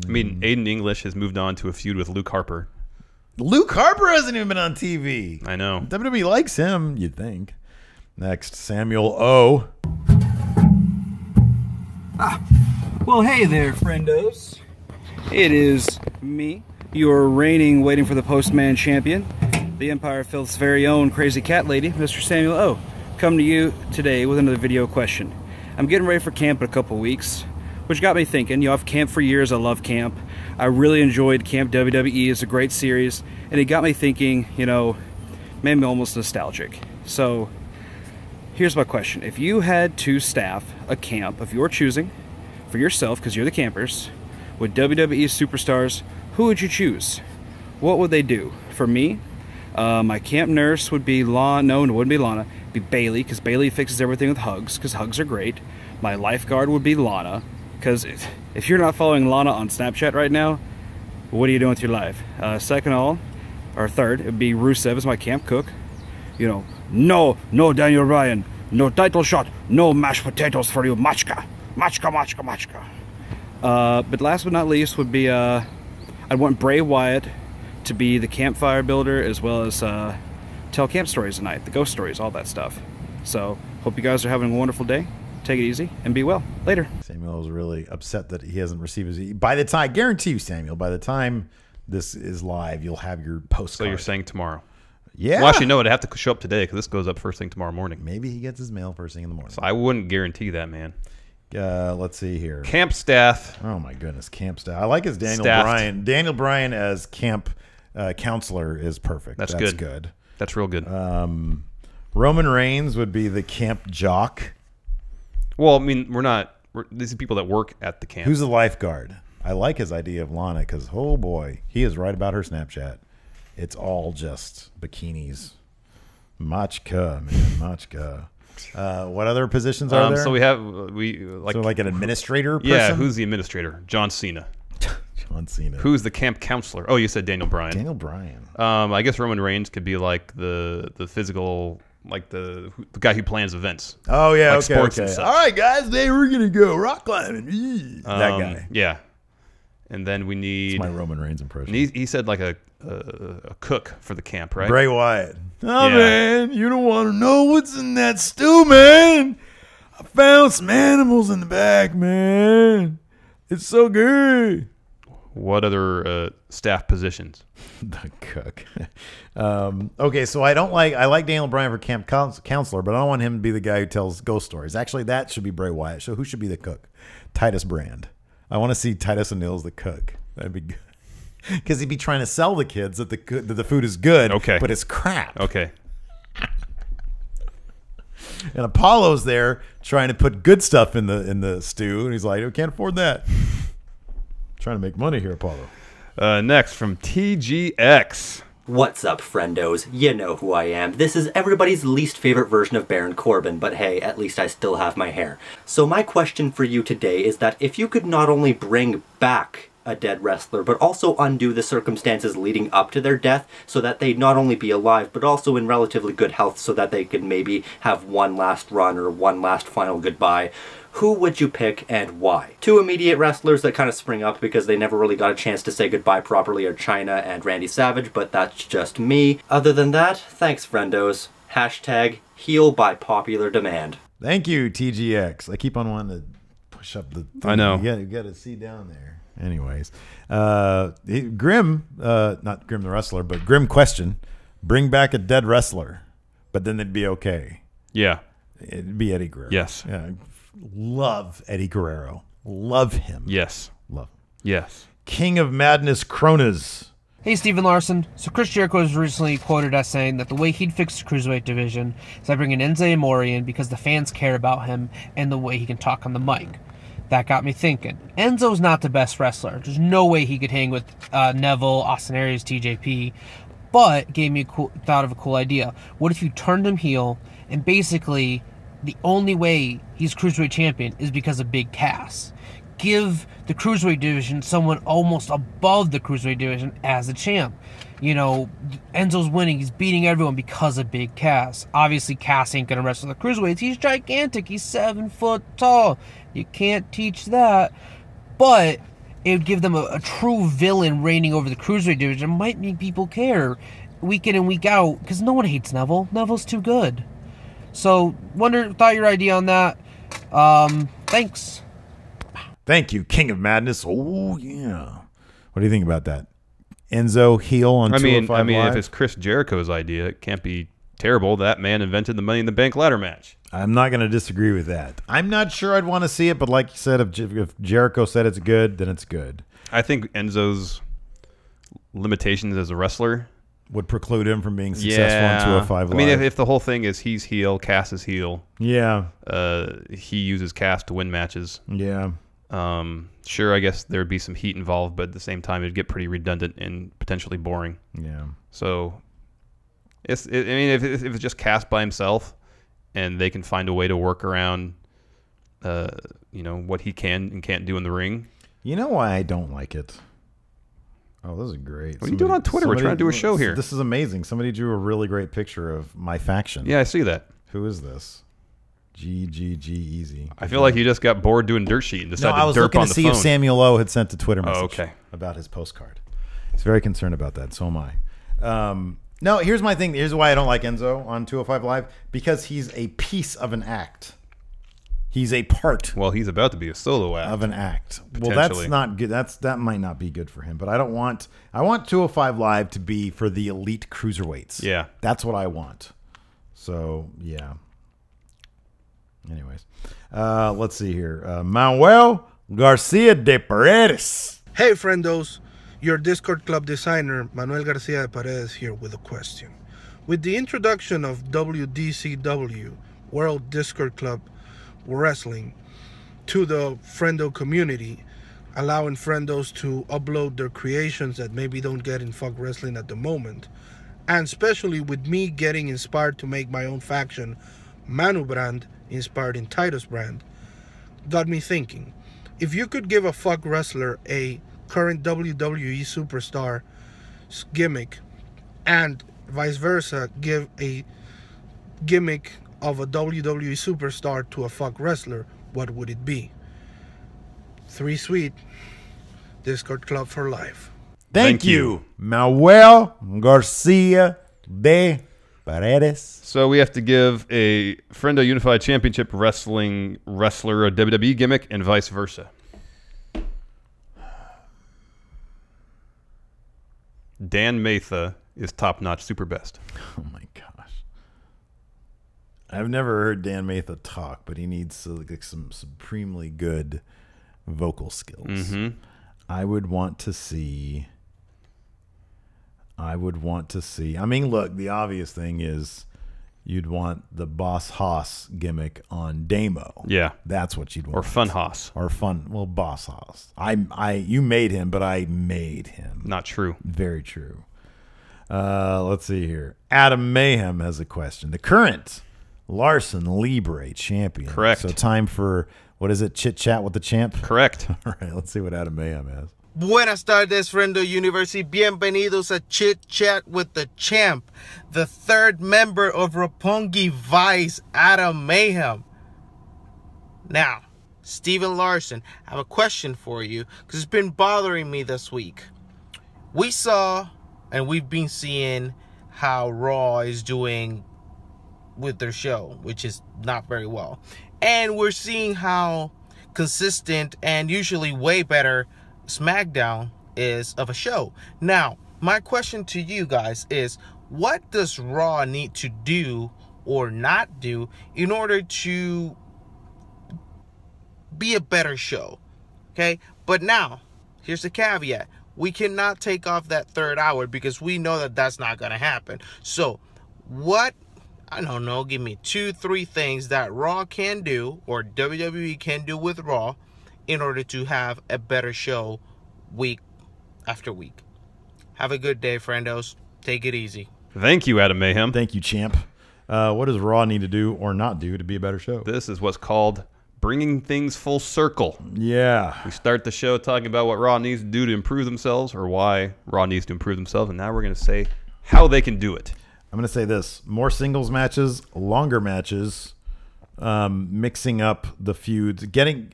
mean, Aiden English has moved on to a feud with Luke Harper. Luke Harper hasn't even been on TV. I know. WWE likes him, you'd think. Next, Samuel O. Well, hey there, friendos. It is me, your reigning, waiting for the postman champion, the Empire Filth's very own crazy cat lady, Mr. Samuel O. Come to you today with another video question. I'm getting ready for camp in a couple weeks, which got me thinking. You know, I've camped for years. I love camp. I really enjoyed Camp WWE. It's a great series, and it got me thinking, you know, made me almost nostalgic. So here's my question. If you had to staff a camp of your choosing for yourself, because you're the campers, with WWE superstars, who would you choose? What would they do? For me, my camp nurse would be Lana. No, it wouldn't be Lana. It'd be Bailey, because Bailey fixes everything with hugs, because hugs are great. My lifeguard would be Lana, because if you're not following Lana on Snapchat right now, what are you doing with your life? Second or third, it'd be Rusev as my camp cook. You know, no Daniel Bryan, no title shot, no mashed potatoes for you, machka, machka, machka, machka. But last but not least would be I'd want Bray Wyatt to be the campfire builder, as well as tell camp stories tonight, the ghost stories, all that stuff. So hope you guys are having a wonderful day. Take it easy and be well. Later. Samuel is really upset that he hasn't received his. By the time, I guarantee you, Samuel, by the time this is live, you'll have your postcard. So you're saying tomorrow? Yeah. Well, actually, no, it'd have to show up today because this goes up first thing tomorrow morning. Maybe he gets his mail first thing in the morning. So I wouldn't guarantee that, man. Let's see here. Camp staff. Oh my goodness, camp staff. I like his Daniel Staffed. Bryan. Daniel Bryan as camp counselor is perfect. That's good. good. That's real good. Roman Reigns would be the camp jock. Well, I mean, these are people that work at the camp. Who's the lifeguard? I like his idea of Lana because, oh boy, he is right about her Snapchat. It's all just bikinis. Machka, man, machka. What other positions are there? So we have like an administrator person? Yeah, who's the administrator? John Cena. John Cena. Who's the camp counselor? Oh, you said Daniel Bryan. Daniel Bryan. I guess Roman Reigns could be like the physical, like the guy who plans events. Oh yeah, like okay. Sports and such. All right, guys, today we're gonna go rock climbing. That guy. Yeah. And then we need. It's my Roman Reigns impression. He said like a cook for the camp, right? Bray Wyatt. Oh, yeah. Man, you don't want to know what's in that stew, man. I found some animals in the back, man. It's so good. What other staff positions? The cook. Okay, so I like Daniel Bryan for camp counselor, but I don't want him to be the guy who tells ghost stories. Actually, that should be Bray Wyatt. So who should be the cook? Titus Brand. I want to see Titus O'Neil's the cook. That'd be good. Because he'd be trying to sell the kids that the food is good, but it's crap. Okay. And Apollo's there trying to put good stuff in the stew, and he's like, "I can't afford that." Trying to make money here, Apollo. Next from TGX. What's up, friendos? You know who I am. This is everybody's least favorite version of Baron Corbin, but hey, at least I still have my hair. So my question for you today is that if you could not only bring back a dead wrestler, but also undo the circumstances leading up to their death so that they'd not only be alive, but also in relatively good health so that they could maybe have one last run or one last final goodbye, who would you pick and why? Two immediate wrestlers that kind of spring up because they never really got a chance to say goodbye properly are Chyna and Randy Savage, but that's just me. Other than that, thanks, friendos. Hashtag heal by popular demand. Thank you, TGX. I keep on wanting to push up the thing. I know. You got to see down there. Anyways, Grim, not Grim the wrestler, but Grim question: bring back a dead wrestler, but then they'd be okay. Yeah, it'd be Eddie Guerrero. Yes, yeah, love Eddie Guerrero. Love him. Yes, love him. Yes. King of Madness, Kronas. Hey, Stephen Larson. So Chris Jericho was recently quoted as saying that the way he'd fix the Cruiserweight division is by bringing Enzo Amore in because the fans care about him and the way he can talk on the mic. That got me thinking. Enzo's not the best wrestler. There's no way he could hang with Neville, Austin Aries, TJP. But gave me thought of a cool idea. What if you turned him heel and basically the only way he's Cruiserweight champion is because of Big Cass? Give the Cruiserweight division someone almost above the Cruiserweight division as the champ. You know, Enzo's winning. He's beating everyone because of Big Cass. Obviously, Cass ain't going to wrestle the Cruiserweights. He's gigantic. He's 7 foot tall. You can't teach that. But it would give them a true villain reigning over the Cruiserweight division. It might make people care week in and week out because no one hates Neville. Neville's too good. So, thought your idea on that. Thanks. Thank you, King of Madness. Oh, yeah. What do you think about that? Enzo heel on 205 Live? If it's Chris Jericho's idea, it can't be terrible. That man invented the Money in the Bank ladder match. I'm not going to disagree with that. I'm not sure I'd want to see it, but like you said, if Jericho said it's good, then it's good. I think Enzo's limitations as a wrestler would preclude him from being successful on 205 Live. I mean, if the whole thing is he's heel, Cass is heel. Yeah. He uses Cass to win matches. Yeah. Sure, I guess there'd be some heat involved, but at the same time, it'd get pretty redundant and potentially boring. Yeah. So, if it's just Cass by himself, and they can find a way to work around, what he can and can't do in the ring. You know why I don't like it? Oh, this is great. What are you doing on Twitter? We're trying to do a show here. This is amazing. Somebody drew a really great picture of my faction. Yeah, I see that. Who is this? easy. I feel like you just got bored doing dirt sheet and decided I was to derp looking on to the see phone. if Samuel O had sent a Twitter message okay. about his postcard. He's very concerned about that. So am I. No, here's my thing. Here's why I don't like Enzo on 205 Live. Because he's a piece of an act. He's a part. Well, he's about to be a solo act. Of an act. Well, that's not good. That might not be good for him. But I want 205 Live to be for the elite cruiserweights. Yeah. That's what I want. So, yeah. Anyways. Let's see here. Manuel Garcia de Paredes. Hey, friendos. Your Discord Club designer, Manuel Garcia de Paredes, here with a question. With the introduction of WDCW, World Discord Club Wrestling, to the friendo community, allowing friendos to upload their creations that maybe don't get in Fuck Wrestling at the moment, and especially with me getting inspired to make my own faction, Manu brand, inspired in Titus brand, got me thinking, if you could give a Fuck Wrestler a current WWE superstar gimmick and vice versa, give a gimmick of a WWE superstar to a Fuck Wrestler, what would it be? 3 Sweet, Discord Club for life. Thank you, Manuel Garcia de Paredes. So we have to give a Friendo Unified Championship Wrestling wrestler a WWE gimmick and vice versa. Dan Matha is top-notch super best. Oh, my gosh. I've never heard Dan Matha talk, but he needs some supremely good vocal skills. Mm-hmm. I would want to see... I mean, look, the obvious thing is you'd want the Boss Hoss gimmick on Damo. Yeah. That's what you'd want. Or Fun Hoss. Well, Boss Hoss. You made him, but I made him. Not true. Very true. Let's see here. Adam Mayhem has a question. The current Larson Libre champion. Correct. So time for, what is it, Chit Chat with the Champ? Correct. All right, let's see what Adam Mayhem has. Buenas tardes, Friendo Universe. Bienvenidos a Chit Chat with the Champ, the third member of Roppongi Vice, Adam Mayhem. Now, Steven Larson, I have a question for you because it's been bothering me this week. We saw, and we've been seeing how Raw is doing with their show, which is not very well. And we're seeing how consistent and usually way better SmackDown is of a show. Now, my question to you guys is, what does Raw need to do or not do in order to be a better show? Okay, but now, here's the caveat. We cannot take off that third hour because we know that that's not going to happen. So, what, I don't know, give me 2-3 things that Raw can do or WWE can do with Raw in order to have a better show week after week. Have a good day, friendos. Take it easy. Thank you, Adam Mayhem. Thank you, Champ. What does Raw need to do or not do to be a better show? This is what's called bringing things full circle. Yeah. We start the show talking about what Raw needs to do to improve themselves or why Raw needs to improve themselves, and now we're going to say how they can do it. I'm going to say this. More singles matches, longer matches, mixing up the feuds, getting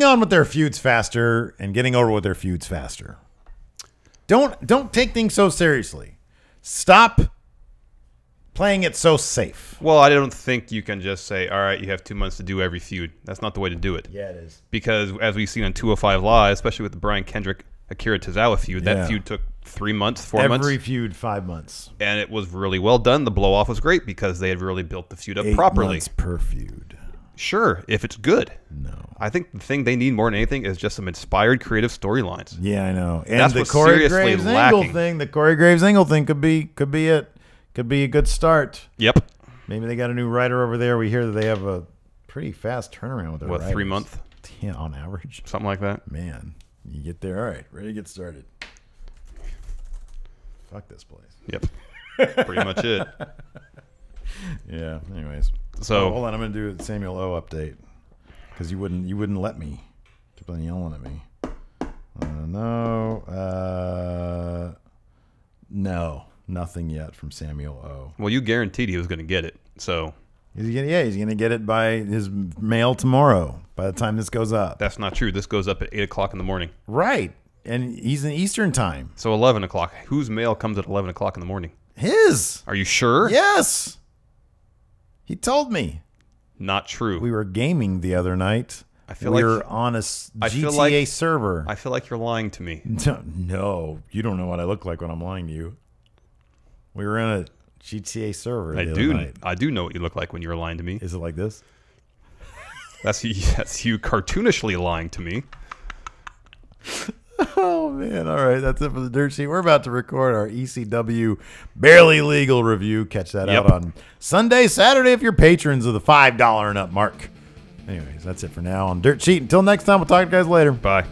on with their feuds faster and getting over with their feuds faster. Don't take things so seriously. Stop playing it so safe. Well, I don't think you can just say, all right, you have 2 months to do every feud. That's not the way to do it. Yeah, it is. Because as we've seen on 205 Live, especially with the Brian Kendrick, Akira Tozawa feud, that feud took 3 months, 4 months. Every feud, 5 months. And it was really well done. The blow-off was great because they had really built the feud up 8 properly. months per feud. Sure, if it's good. No. I think the thing they need more than anything is just some inspired creative storylines. Yeah, I know. And that's the what's Corey seriously Graves lacking. Angle thing, the Corey Graves Angle thing could be it. Could be a good start. Yep. Maybe they got a new writer over there. We hear that they have a pretty fast turnaround with their writers. 3 months? Yeah, on average. Something like that. Man, you get there. All right, ready to get started. Fuck this place. Yep. Pretty much it. Yeah, anyways. So hold on, I'm going to do a Samuel O update. Because you wouldn't let me. Keep on yelling at me. No, nothing yet from Samuel O. Well, you guaranteed he was going to get it, so He's gonna get it by his mail tomorrow. By the time this goes up, That's not true. This goes up at 8 o'clock in the morning. right? And he's in Eastern time. So 11 o'clock. Whose mail comes at 11 o'clock in the morning? His. Are you sure? Yes. He told me. Not true. We were gaming the other night. I feel we like were on a I feel GTA like- server. I feel like you're lying to me. No, you don't know what I look like when I'm lying to you. We were in a GTA server. I the other do. night. I do know what you look like when you're lying to me. Is it like this? That's you cartoonishly lying to me. Oh man! All right, that's it for the dirt sheet. We're about to record our ECW barely legal review. Catch that out on Sunday, Saturday if you're patrons of the $5 and up mark. Anyways, that's it for now on Dirt Sheet. Until next time, we'll talk to you guys later. Bye.